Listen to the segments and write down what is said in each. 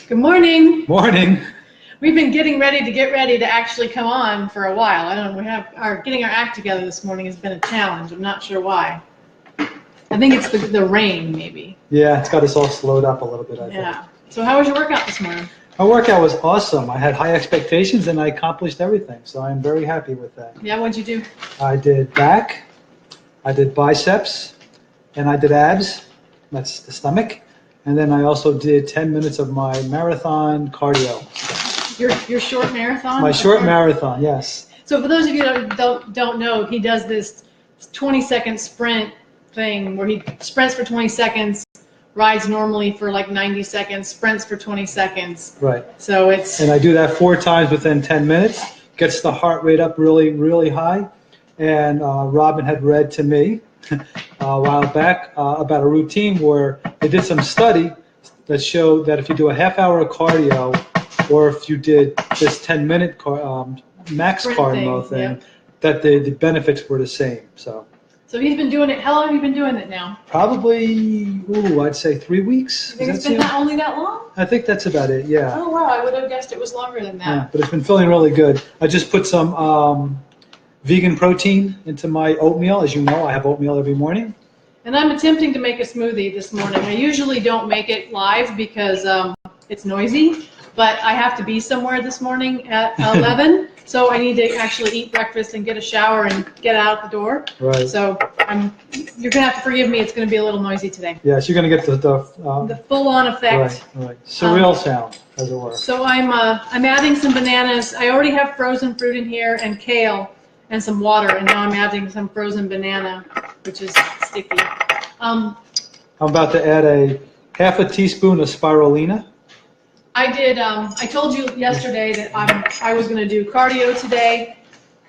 Good morning. Morning. We've been getting ready to actually come on for a while. I don't know, getting our act together this morning has been a challenge. I'm not sure why. I think it's the rain, maybe. Yeah, it's got us all slowed up a little bit, I think. So how was your workout this morning? My workout was awesome. I had high expectations and I accomplished everything, so I'm very happy with that. Yeah, what'd you do? I did back, I did biceps, and I did abs. That's the stomach. And then I also did 10 minutes of my marathon cardio. Your short marathon? My short marathon, yes. So for those of you that don't know, he does this 20-second sprint thing where he sprints for 20 seconds, rides normally for like 90 seconds, sprints for 20 seconds. Right. So it's... And I do that 4 times within 10 minutes. Gets the heart rate up really, really high. And Robin had read to me a while back about a routine where they did some study that showed that if you do a half-hour cardio, or if you did this 10-minute max cardio thing, that the benefits were the same. So he's been doing it. How long have you been doing it now? Probably, I'd say 3 weeks. You think it's been only that long? I think that's about it, yeah. Oh, wow. I would have guessed it was longer than that. Yeah, but it's been feeling really good. I just put some vegan protein into my oatmeal. As you know, I have oatmeal every morning. And I'm attempting to make a smoothie this morning. I usually don't make it live because it's noisy, but I have to be somewhere this morning at 11, so I need to actually eat breakfast and get a shower and get out the door. Right. So you're going to have to forgive me. It's going to be a little noisy today. Yes, you're going to get the full-on effect. Right. Surreal sound, as it were. So I'm adding some bananas. I already have frozen fruit in here and kale and some water, and now I'm adding some frozen banana, which is sticky. I'm about to add a half a teaspoon of spirulina. I did. I told you yesterday that I was going to do cardio today.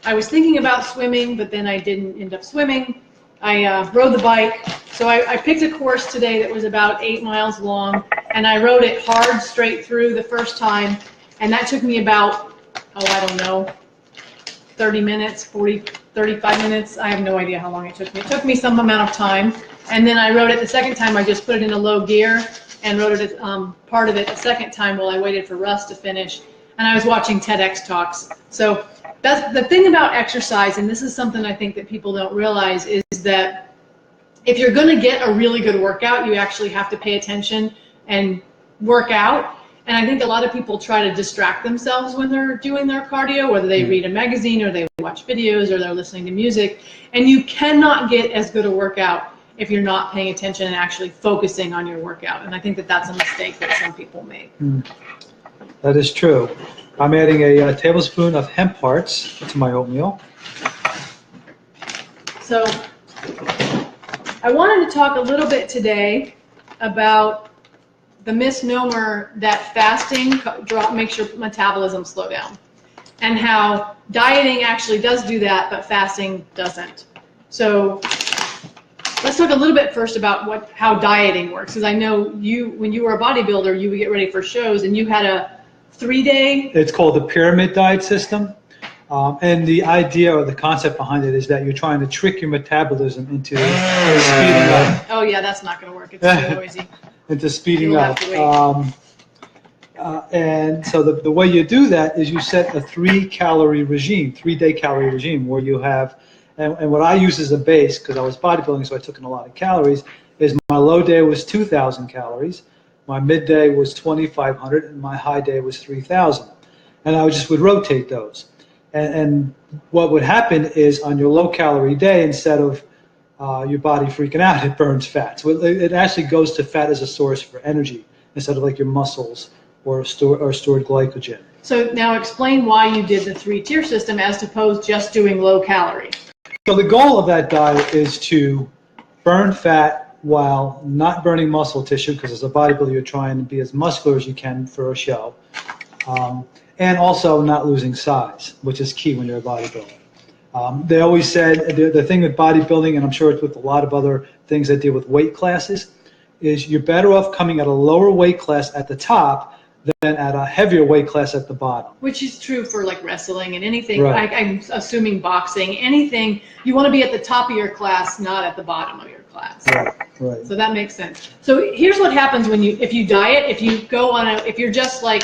I was thinking about swimming, but then I didn't end up swimming. I rode the bike. So I picked a course today that was about 8 miles long, and I rode it hard straight through the first time, and that took me about, I don't know, 30 minutes, 40, 35 minutes. I have no idea how long it took me. It took me some amount of time. And then I rode it the second time. I just put it in a low gear and rode it part of it the second time while I waited for Russ to finish. And I was watching TEDx talks. So that's the thing about exercise, and this is something I think that people don't realize, is that if you're going to get a really good workout, you actually have to pay attention and work out. And I think a lot of people try to distract themselves when they're doing their cardio, whether they read a magazine or they watch videos or they're listening to music. And you cannot get as good a workout if you're not paying attention and actually focusing on your workout. And I think that that's a mistake that some people make. That is true. I'm adding a tablespoon of hemp hearts to my oatmeal. So I wanted to talk a little bit today about the misnomer that fasting makes your metabolism slow down, and how dieting actually does do that, but fasting doesn't. So let's talk a little bit first about how dieting works, because I know when you were a bodybuilder, you would get ready for shows, and you had a 3-day... It's called the pyramid diet system. And the idea or the concept behind it is that you're trying to trick your metabolism into speeding up. Oh yeah, that's not going to work. It's too noisy. Into speeding up. And so the way you do that is you set a 3-calorie regime, 3-day calorie regime, where you have, and what I use as a base, because I was bodybuilding, so I took in a lot of calories, is my low day was 2,000 calories, my midday was 2,500, and my high day was 3,000. And I would rotate those. And what would happen is on your low-calorie day, instead of your body freaking out, it burns fat. So it actually goes to fat as a source for energy instead of like your muscles or stored glycogen. So now explain why you did the 3-tier system as opposed to just doing low-calorie. So the goal of that diet is to burn fat while not burning muscle tissue, because as a bodybuilder you're trying to be as muscular as you can for a show. And also not losing size, which is key when you're a bodybuilder. They always said, the thing with bodybuilding, and I'm sure it's with a lot of other things that deal with weight classes, is you're better off coming at a lower weight class at the top than at a heavier weight class at the bottom. Which is true for like wrestling and anything. Right. I'm assuming boxing, anything. You want to be at the top of your class, not at the bottom of your class. class. Right, right. So that makes sense. So here's what happens when if you diet, if you go on if you're just like,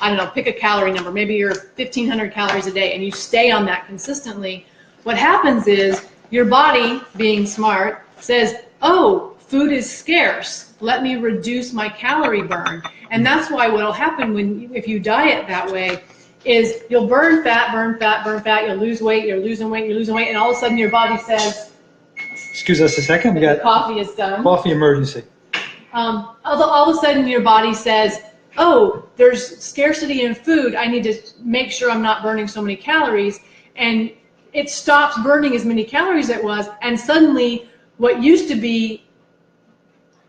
I don't know, pick a calorie number, maybe you're 1,500 calories a day and you stay on that consistently, what happens is your body, being smart, says, oh, food is scarce. Let me reduce my calorie burn. And that's why what will happen if you diet that way is you'll burn fat, you'll lose weight, you're losing weight, and all of a sudden your body says, excuse us a second, we got coffee is done. Coffee emergency. All of a sudden your body says, oh, there's scarcity in food, I need to make sure I'm not burning so many calories, and it stops burning as many calories as it was, and suddenly what used to be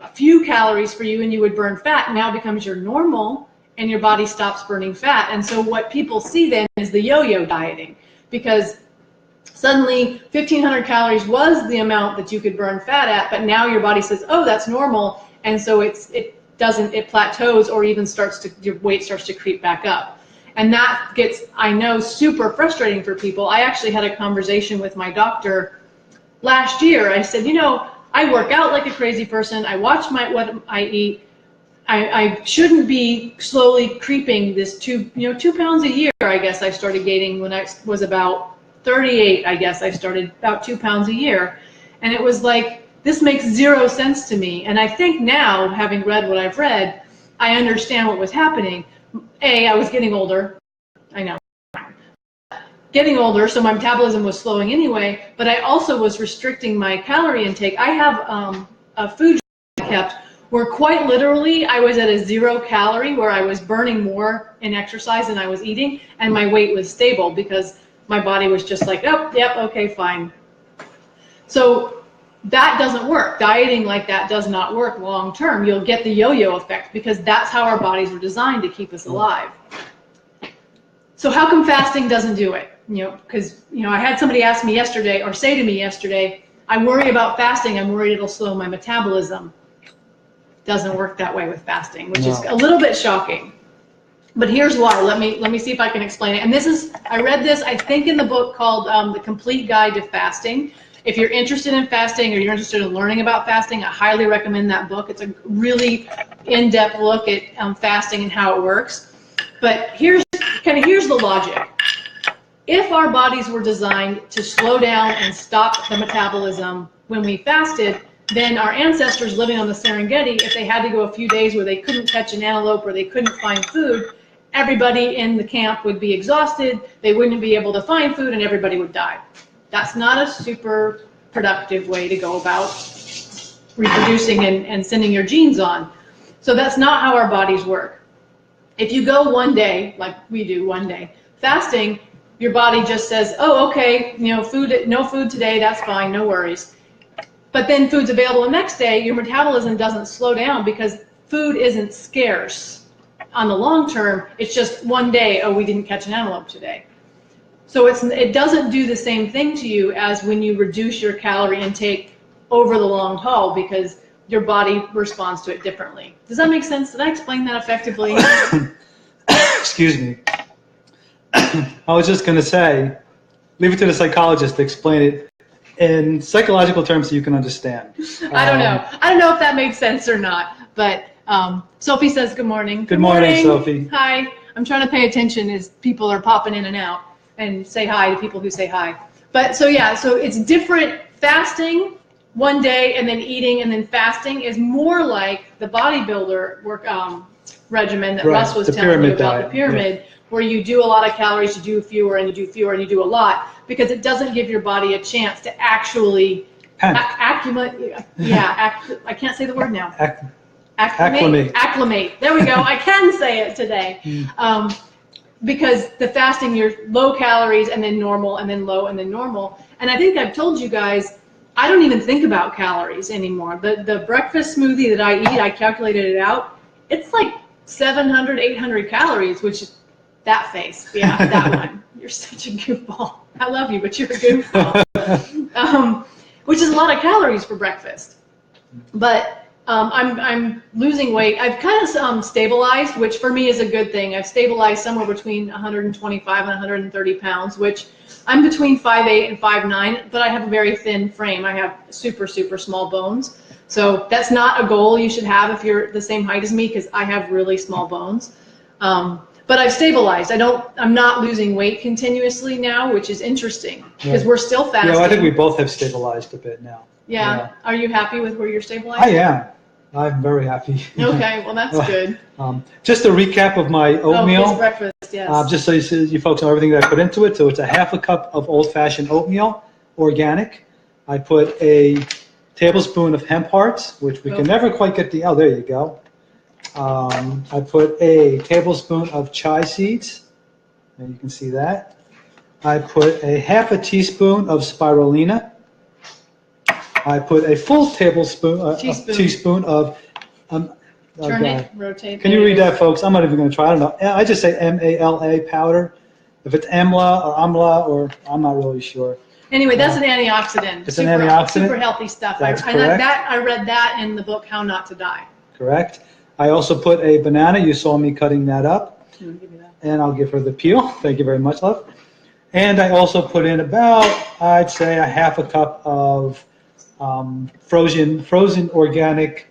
a few calories for you and you would burn fat now becomes your normal, and your body stops burning fat. And so what people see then is the yo-yo dieting, because suddenly 1,500 calories was the amount that you could burn fat at, but now your body says, oh, that's normal, and so it plateaus or even your weight starts to creep back up. And that gets, I know, super frustrating for people. I actually had a conversation with my doctor last year. I said, I work out like a crazy person. I watch what I eat. I shouldn't be slowly creeping this 2 pounds a year. I guess I started gaining when I was about 38. I guess I started about 2 pounds a year, and it was like, this makes zero sense to me. And I think now, having read what I've read, I understand what was happening. I was getting older. I know. Getting older, so my metabolism was slowing anyway, but I also was restricting my calorie intake. I have a food I kept where quite literally I was at a 0 calorie, where I was burning more in exercise than I was eating, and my weight was stable because my body was just like, oh, yep, okay, fine. So that doesn't work. Dieting like that does not work long term. You'll get the yo-yo effect because that's how our bodies were designed to keep us alive. So how come fasting doesn't do it? Because I had somebody ask me yesterday, or say to me yesterday, I worry about fasting. I'm worried it'll slow my metabolism. Doesn't work that way with fasting, which is a little bit shocking. But here's why. Let me see if I can explain it. And I read this, I think, in the book called The Complete Guide to Fasting. If you're interested in fasting or you're interested in learning about fasting, I highly recommend that book. It's a really in-depth look at fasting and how it works. But here's the logic. If our bodies were designed to slow down and stop the metabolism when we fasted, then our ancestors living on the Serengeti, if they had to go a few days where they couldn't catch an antelope or they couldn't find food, everybody in the camp would be exhausted, they wouldn't be able to find food, and everybody would die. That's not a super productive way to go about reproducing and sending your genes on. So that's not how our bodies work. If you go one day, like we do one day, fasting, your body just says, oh, okay, no food today, that's fine, no worries. But then food's available the next day, your metabolism doesn't slow down because food isn't scarce. On the long term, it's just one day, oh, we didn't catch an antelope today. So it doesn't do the same thing to you as when you reduce your calorie intake over the long haul, because your body responds to it differently. Does that make sense? Did I explain that effectively? Excuse me. I was just going to say, leave it to the psychologist to explain it in psychological terms so you can understand. I don't know. I don't know if that makes sense or not, but Sophie says good morning. Good morning, Sophie. Hi. I'm trying to pay attention as people are popping in and out, and say hi to people who say hi. But so yeah, so it's different. Fasting one day and then eating and then fasting is more like the bodybuilder regimen that Russ was telling you about, the pyramid, where you do a lot of calories, you do fewer, and you do fewer, and you do a lot, because it doesn't give your body a chance to actually acclimate. I can't say the word now. Acclimate. There we go. I can say it today. Because the fasting, you're low calories and then normal and then low and then normal. And I think I've told you guys, I don't even think about calories anymore. The breakfast smoothie that I eat, I calculated it out. It's like 700, 800 calories, which is that face. Yeah, that one. You're such a goofball. I love you, but you're a goofball. Which is a lot of calories for breakfast. But I'm losing weight. I've kind of stabilized, which for me is a good thing. I've stabilized somewhere between 125 and 130 pounds, which I'm between 5'8" and 5'9", but I have a very thin frame. I have super, super small bones. So that's not a goal you should have if you're the same height as me, because I have really small bones. But I've stabilized. I'm not losing weight continuously now, which is interesting, because we're still fasting. Yeah, I think we both have stabilized a bit now. Yeah. Are you happy with where you're stabilized? I am. I'm very happy. Okay, well that's good. Just a recap of my oatmeal. Oh, his breakfast, yes. Just so you folks know everything that I put into it. So it's a half a cup of old-fashioned oatmeal, organic. I put a tablespoon of hemp hearts, which we can never quite get the, oh, there you go. I put a tablespoon of chai seeds, and you can see that. I put a half a teaspoon of spirulina. I put a full teaspoon of, turn it, rotate. Can you read that, folks? I'm not even going to try. I don't know. I just say MALA powder. If it's AMLA or AMLA, or I'm not really sure. Anyway, that's an antioxidant. It's an antioxidant. Super healthy stuff. That's correct. I read that in the book, How Not to Die. Correct. I also put a banana. You saw me cutting that up. Give me that. And I'll give her the peel. Thank you very much, love. And I also put in about, I'd say, a half a cup of frozen organic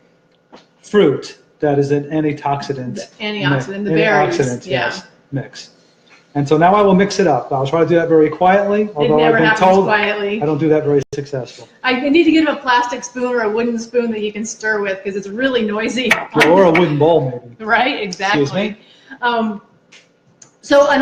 fruit that is an antioxidant. The berries. Antioxidant, yes, mix. And so now I will mix it up. I'll try to do that very quietly, although I've been told quietly. I don't do that very successful. I need to get him a plastic spoon or a wooden spoon that he can stir with, because it's really noisy. Or a wooden bowl, maybe. Right, exactly. Excuse me? And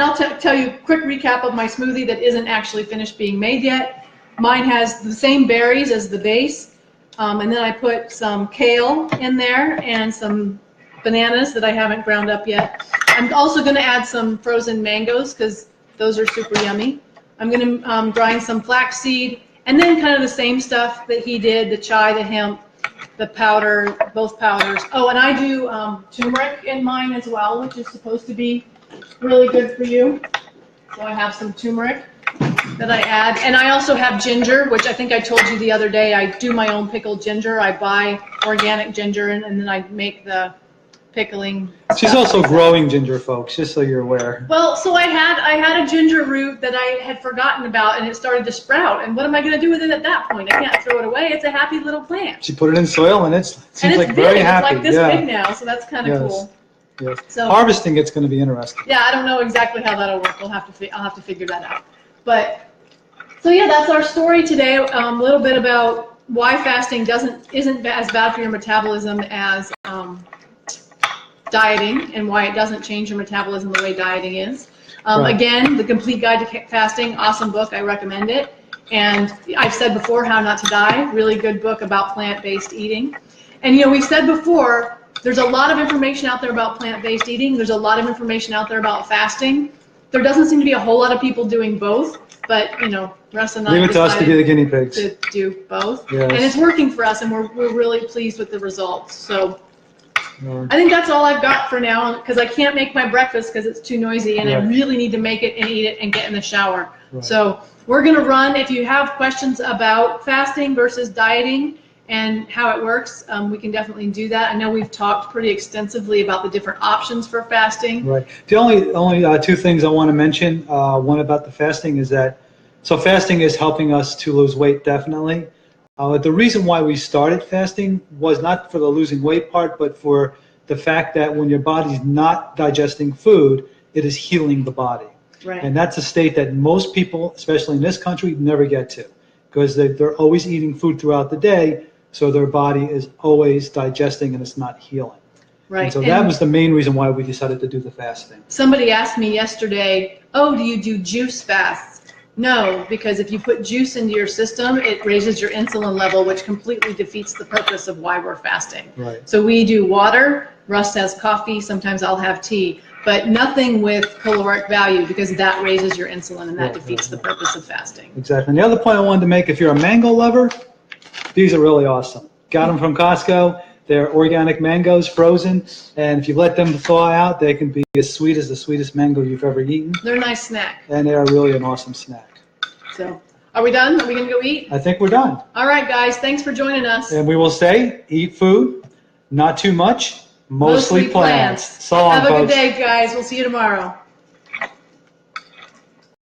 I'll tell you a quick recap of my smoothie that isn't actually finished being made yet. Mine has the same berries as the base, and then I put some kale in there and some bananas that I haven't ground up yet. I'm also going to add some frozen mangoes, because those are super yummy. I'm going to grind some flaxseed, and then kind of the same stuff that he did, the chai, the hemp, the powder, both powders. Oh, and I do turmeric in mine as well, which is supposed to be really good for you. So I have some turmeric that I add. And I also have ginger, which I think I told you the other day. I do my own pickled ginger. I buy organic ginger, and then I make the pickling. She's also growing ginger, folks, just so you're aware. Well, so I had a ginger root that I had forgotten about, and it started to sprout. And what am I going to do with it at that point? I can't throw it away. It's a happy little plant. She put it in soil, and it seems like very happy. It's like this big now, so that's kind of cool. Yes. So harvesting it's going to be interesting. Yeah, I don't know exactly how that'll work. I'll have to figure that out. But so yeah, that's our story today. A little bit about why fasting isn't as bad for your metabolism as dieting, and why it doesn't change your metabolism the way dieting is. Again, The Complete Guide to Fasting, awesome book. I recommend it. And I've said before, How Not to Die, really good book about plant-based eating. And we've said before, there's a lot of information out there about plant-based eating. There's a lot of information out there about fasting. There doesn't seem to be a whole lot of people doing both, but Russ and I leave it to us to be the guinea pigs. To do both. Yes. And it's working for us, and we're really pleased with the results. So I think that's all I've got for now, because I can't make my breakfast because it's too noisy, and I really need to make it and eat it and get in the shower. Right. So we're going to run. If you have questions about fasting versus dieting and how it works, we can definitely do that. I know we've talked pretty extensively about the different options for fasting. Right. The only two things I want to mention, one about the fasting is that, so fasting is helping us to lose weight, definitely. The reason why we started fasting was not for the losing weight part, but for the fact that when your body's not digesting food, it is healing the body. Right. And that's a state that most people, especially in this country, never get to, because they're always eating food throughout the day, so their body is always digesting and it's not healing. Right. And so that was the main reason why we decided to do the fasting. Somebody asked me yesterday, oh, do you do juice fasts? No, because if you put juice into your system, it raises your insulin level, which completely defeats the purpose of why we're fasting. Right. So we do water, Russ has coffee, sometimes I'll have tea, but nothing with caloric value, because that raises your insulin, and that defeats the purpose of fasting. Exactly. And the other point I wanted to make, if you're a mango lover, these are really awesome. Got them from Costco. They're organic mangoes, frozen, and if you let them thaw out, they can be as sweet as the sweetest mango you've ever eaten. They're a nice snack. And they are really an awesome snack. So, are we done? Are we going to go eat? I think we're done. All right, guys. Thanks for joining us. And we will say, eat food, Not too much, mostly plants. So long, Have a good folks. day, guys. We'll see you tomorrow.